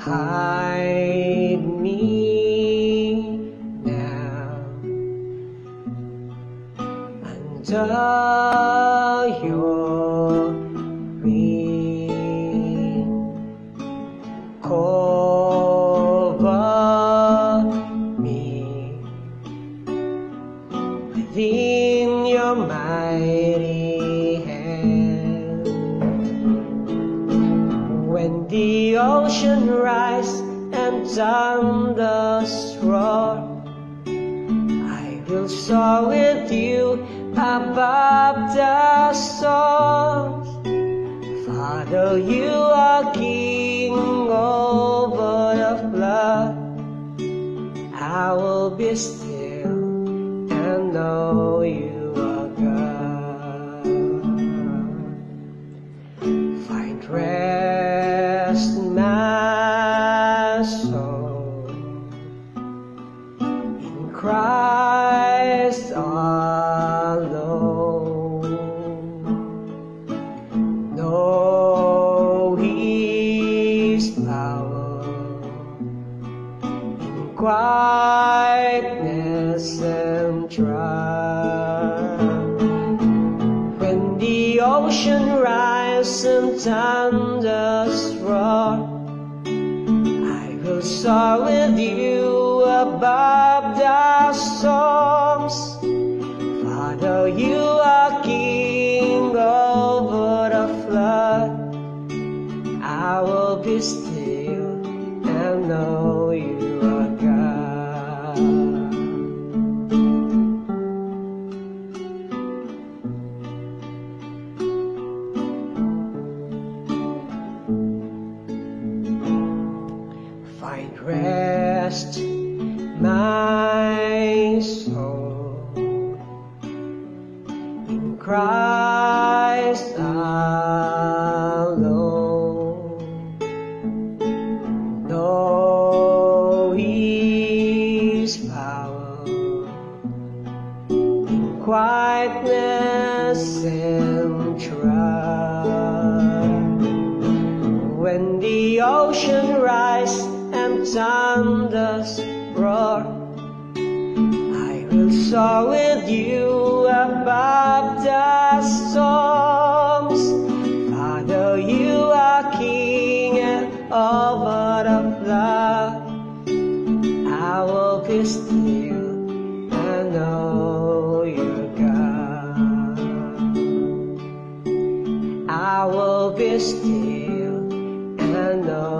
hide me now under your wing. Cover me within your mighty hand. When the ocean rise and thunders roar, I will soar with you above the storms. Father, you are King over the flood. I will be still and know you are God. Find rest in my soul in Christ alone. Know His power in quietness and dry. When the ocean rises and thunders roar, I will soar with you above the storms. Father, you are King over the flood. I will be still and know you are God. Find rest, my soul, in Christ alone. Know His power in quietness and trial. When the ocean rises and thunders roar, I will soar with you above the storms. Father, you are King and over the flood. I will be still and know you're God. I will be still and know